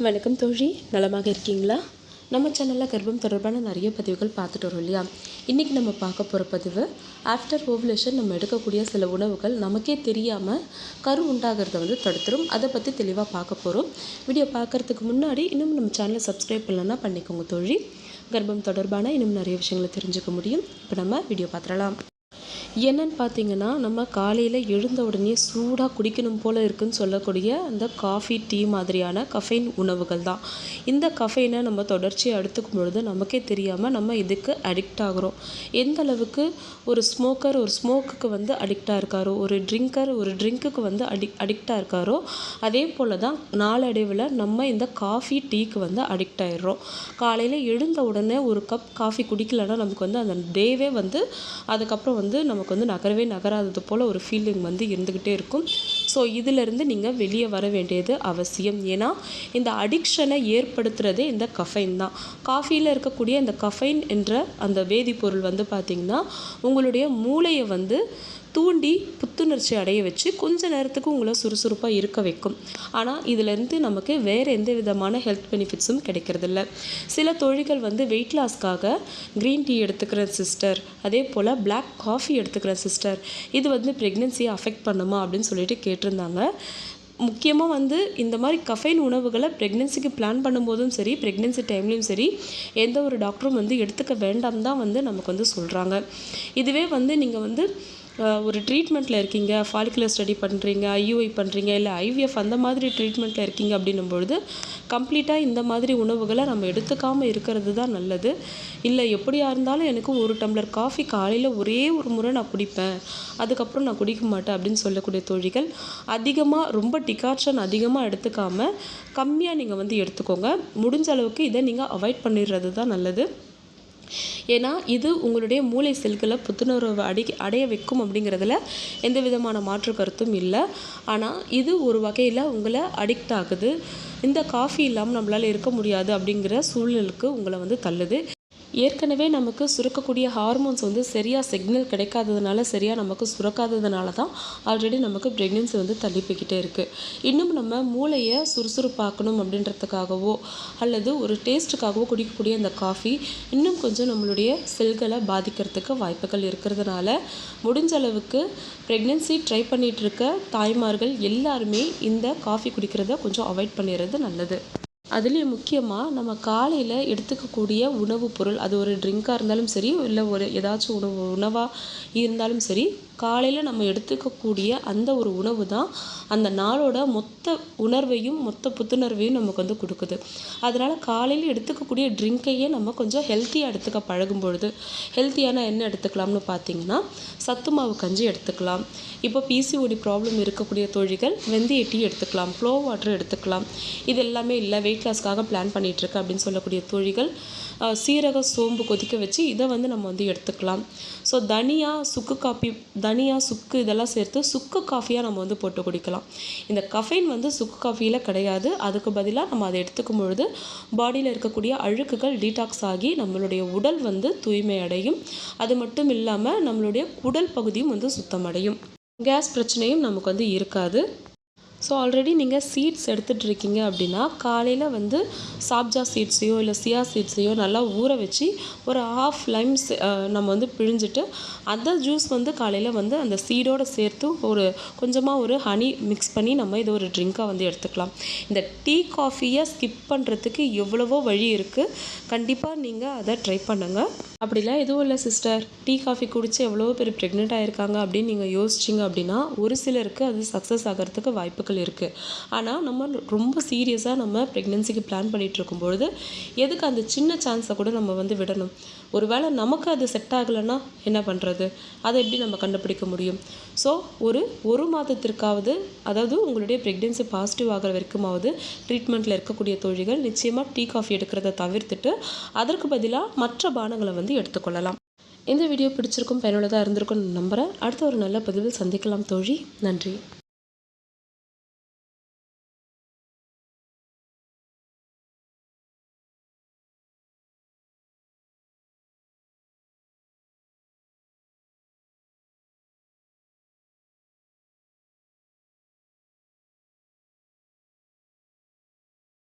வணக்கம் தோழி, நலமாக இருக்கீங்களா? நம்ம சேனலில் கர்ப்பம் தொடர்பான நிறைய பதிவுகள் பார்த்துட்டு வரோம் இல்லையா? இன்றைக்கி நம்ம பார்க்க போகிற பதிவு ஆஃப்டர் ஓவுலேஷன் நம்ம எடுக்கக்கூடிய சில உணவுகள் நமக்கே தெரியாமல் கரு உண்டாகிறத தடுத்துரும். அதை பற்றி தெளிவாக பார்க்க போகிறோம். வீடியோ பார்க்குறதுக்கு முன்னாடி இன்னும் நம்ம சேனலை சப்ஸ்கிரைப் பண்ணலன்னா பண்ணிக்கோங்க தோழி. கர்ப்பம் தொடர்பான இன்னும் நிறைய விஷயங்களை தெரிஞ்சுக்க முடியும். இப்போ நம்ம வீடியோ பார்த்துடலாம். என்னன்னு பார்த்தீங்கன்னா, நம்ம காலையில் எழுந்த உடனே சூடாக குடிக்கணும் போல் இருக்குதுன்னு சொல்லக்கூடிய அந்த காஃபி, டீ மாதிரியான கஃபைன் உணவுகள் தான். இந்த கஃபைனை நம்ம தொடர்ச்சியாக எடுத்துக்கும் பொழுது நமக்கே தெரியாமல் நம்ம இதுக்கு அடிக்ட் ஆகிறோம். எந்த அளவுக்கு ஒரு ஸ்மோக்கர் ஒரு ஸ்மோக்குக்கு அடிக்டாக இருக்காரோ, ஒரு ட்ரிங்கர் ஒரு ட்ரிங்க்குக்கு அடிக்டாக இருக்காரோ, அதே போல் தான் நாளடைவில் நம்ம இந்த காஃபி, டீக்கு அடிக்ட் ஆகிடுறோம். காலையில் எழுந்த உடனே ஒரு கப் காஃபி குடிக்கலைன்னா நமக்கு அந்த டேவே அதுக்கப்புறம் நமக்கு நகரவே நகராதது போல் ஒரு ஃபீலிங் இருந்துக்கிட்டே இருக்கும். ஸோ இதிலிருந்து நீங்கள் வெளியே வர வேண்டியது அவசியம். ஏன்னா இந்த அடிக்ஷனை ஏற்படுத்துகிறதே இந்த கஃபைன் தான். காஃபியில் இருக்கக்கூடிய இந்த கஃபைன் என்ற அந்த வேதிப்பொருள் பார்த்திங்கன்னா உங்களுடைய மூளையை தூண்டி புத்துணர்ச்சி அடைய வச்சு கொஞ்ச நேரத்துக்கு உங்களை சுறுசுறுப்பாக இருக்க வைக்கும். ஆனால் இதிலேருந்து நமக்கு வேறு எந்த விதமான ஹெல்த் பெனிஃபிட்ஸும் கிடைக்கிறதில்ல. சில தோழிகள் வெயிட் லாஸ்க்காக க்ரீன் டீ எடுத்துக்கிற சிஸ்டர், அதே போல் பிளாக் காஃபி எடுத்துக்கிற சிஸ்டர், இது ப்ரெக்னென்சியை அஃபெக்ட் பண்ணுமா அப்படின்னு சொல்லிட்டு கேட்டிருந்தாங்க. முக்கியமாக இந்த மாதிரி கஃபைன் உணவுகளை ப்ரெக்னென்சிக்கு பிளான் பண்ணும்போதும் சரி, ப்ரெக்னென்சி டைம்லேயும் சரி, எந்த ஒரு டாக்டரும் எடுத்துக்க வேண்டாம் தான் நமக்கு சொல்கிறாங்க. இதுவே நீங்கள் ஒரு ட்ரீட்மெண்ட்டில் இருக்கீங்க, ஃபாலிகுலர் ஸ்டடி பண்ணுறீங்க, ஐயுஐ பண்ணுறீங்க, இல்லை ஐவிஎஃப் அந்த மாதிரி ட்ரீட்மெண்ட்டில் இருக்கீங்க அப்படின்னும் பொழுது கம்ப்ளீட்டாக இந்த மாதிரி உணவுகளை நம்ம எடுத்துக்காமல் இருக்கிறது தான் நல்லது. இல்லை எப்படியா இருந்தாலும் எனக்கு ஒரு டம்ளர் காஃபி காலையில் ஒரே ஒரு முறை நான் குடிப்பேன், அதுக்கப்புறம் நான் குடிக்க மாட்டேன் அப்படின்னு சொல்லக்கூடிய தோழிகள் அதிகமாக ரொம்ப டிகார்ஷன் அதிகமாக எடுத்துக்காமல் கம்மியாக நீங்கள் எடுத்துக்கோங்க. முடிஞ்ச அளவுக்கு இதை நீங்கள் அவாய்ட் பண்ணிடுறது தான் நல்லது. ஏன்னா இது உங்களுடைய மூளை செல்களை புத்துணர்வு அடைய வைக்கும் அப்படிங்கிறதுல எந்த விதமான மாற்று கருத்தும் இல்லை. ஆனால் இது ஒரு வகையில் உங்களை அடிக்ட் ஆகுது. இந்த காஃபி இல்லாமல் நம்மளால் இருக்க முடியாது அப்படிங்கிற சூழ்நிலைக்கு உங்களை தள்ளுது. ஏற்கனவே நமக்கு சுரக்கக்கூடிய ஹார்மோன்ஸ் சரியாக சிக்னல் கிடைக்காததுனால, சரியாக நமக்கு சுரக்காததுனால தான் ஆல்ரெடி நமக்கு ப்ரெக்னென்சி தள்ளி போய்கிட்டே இருக்குது. இன்னும் நம்ம மூளையை சுறுசுறுப்பாக்கணும் அப்படின்றதுக்காகவோ அல்லது ஒரு டேஸ்ட்டுக்காகவோ குடிக்கக்கூடிய இந்த காஃபி இன்னும் கொஞ்சம் நம்மளுடைய செல்களை பாதிக்கிறதுக்கு வாய்ப்புகள் இருக்கிறதுனால, முடிஞ்ச அளவுக்கு ப்ரெக்னென்சி ட்ரை பண்ணிகிட்டு இருக்க தாய்மார்கள் எல்லாருமே இந்த காஃபி குடிக்கிறத கொஞ்சம் அவாய்ட் பண்ணிடுறது நல்லது. அதுலேயும் முக்கியமாக நம்ம காலையில் எடுத்துக்கக்கூடிய உணவுப் பொருள், அது ஒரு ட்ரிங்காக இருந்தாலும் சரி, இல்லை ஒரு ஏதாச்சும் உணவாக இருந்தாலும் சரி, காலையில் நம்ம எடுத்துக்கக்கூடிய அந்த ஒரு உணவு தான் அந்த நாளோட மொத்த உணர்வையும் மொத்த புத்துணர்வையும் நமக்கு கொடுக்குது. அதனால் காலையில் எடுத்துக்கக்கூடிய ட்ரிங்கையே நம்ம கொஞ்சம் ஹெல்த்தியாக எடுத்துக்க பழகும் பொழுது, ஹெல்த்தியான என்ன எடுத்துக்கலாம்னு பார்த்தீங்கன்னா, சத்து மாவு கஞ்சி எடுத்துக்கலாம். இப்போ பிசிஓடி ப்ராப்ளம் இருக்கக்கூடிய தோழிகள் வெந்தய டீ எடுத்துக்கலாம், ஃப்ளோ வாட்டர் எடுத்துக்கலாம். இது எல்லாமே இல்லை வெயிட் லாஸ்க்காக பிளான் பண்ணிகிட்ருக்கு அப்படின்னு சொல்லக்கூடிய தோழிகள் சீரக சோம்பு கொதிக்க வச்சு இதை நம்ம எடுத்துக்கலாம். ஸோ தனியா சுக்கு இதெல்லாம் சேர்த்து சுக்கு காஃபியாக நம்ம போட்டு குடிக்கலாம். இந்த கஃபைன் சுக்கு காஃபியில் கிடையாது. அதுக்கு பதிலாக நம்ம அதை எடுத்துக்கும் பொழுது பாடியில் இருக்கக்கூடிய அழுக்குகள் டீடாக்ஸ் ஆகி நம்மளுடைய உடல் தூய்மை அடையும். அது மட்டும் இல்லாமல் நம்மளுடைய குடல் பகுதியும் சுத்தமடையும். கேஸ் பிரச்சனையும் நமக்கு இருக்காது. ஸோ ஆல்ரெடி நீங்கள் சீட்ஸ் எடுத்துகிட்டு இருக்கீங்க அப்படின்னா, காலையில் சாப்ஜா சீட்ஸையோ இல்லை சியா சீட்ஸையோ நல்லா ஊற வச்சு ஒரு ஹாஃப் லைம்ஸ் நம்ம பிழிஞ்சிட்டு அந்த ஜூஸ் காலையில் அந்த சீடோடு சேர்த்து ஒரு கொஞ்சமாக ஒரு ஹனி மிக்ஸ் பண்ணி நம்ம இதை ஒரு ட்ரிங்காக எடுத்துக்கலாம். இந்த டீ காஃபியை ஸ்கிப் பண்ணுறதுக்கு எவ்வளவோ வழி இருக்குது. கண்டிப்பாக நீங்கள் அதை ட்ரை பண்ணுங்கள். அப்படிலாம் எதுவும் இல்லை சிஸ்டர், டீ காஃபி குடித்து எவ்வளோ பேர் ப்ரெக்னென்ட் ஆகிருக்காங்க அப்படின்னு நீங்கள் யோசிச்சிங்க அப்படின்னா, ஒரு சிலருக்கு அது சக்ஸஸ் ஆகிறதுக்கு வாய்ப்புகள் இருக்குது. ஆனால் நம்ம ரொம்ப சீரியஸாக நம்ம ப்ரெக்னென்சிக்கு பிளான் பண்ணிகிட்டு இருக்கும்பொழுது எதுக்கு அந்த சின்ன சான்ஸை கூட நம்ம விடணும்? ஒருவேளை நமக்கு அது செட் ஆகலைன்னா என்ன பண்ணுறது? அதை எப்படி நம்ம கண்டுபிடிக்க முடியும்? ஸோ ஒரு மாதத்திற்காவது, அதாவது உங்களுடைய ப்ரெக்னென்சி பாசிட்டிவ் ஆகிற வரைக்குமாவது ட்ரீட்மெண்ட்டில் இருக்கக்கூடிய தோழிகள் நிச்சயமாக டீ காஃபி எடுக்கிறத தவிர்த்துட்டு அதற்கு பதிலாக மற்ற பானங்களை எடுத்துக்கொள்ளலாம். இந்த வீடியோ பிடிச்சிருக்கும், பயனுள்ளதாக இருந்திருக்கும்னு நம்புகிறேன். அடுத்த ஒரு நல்ல பதிவில் சந்திக்கலாம் தோழி. நன்றி.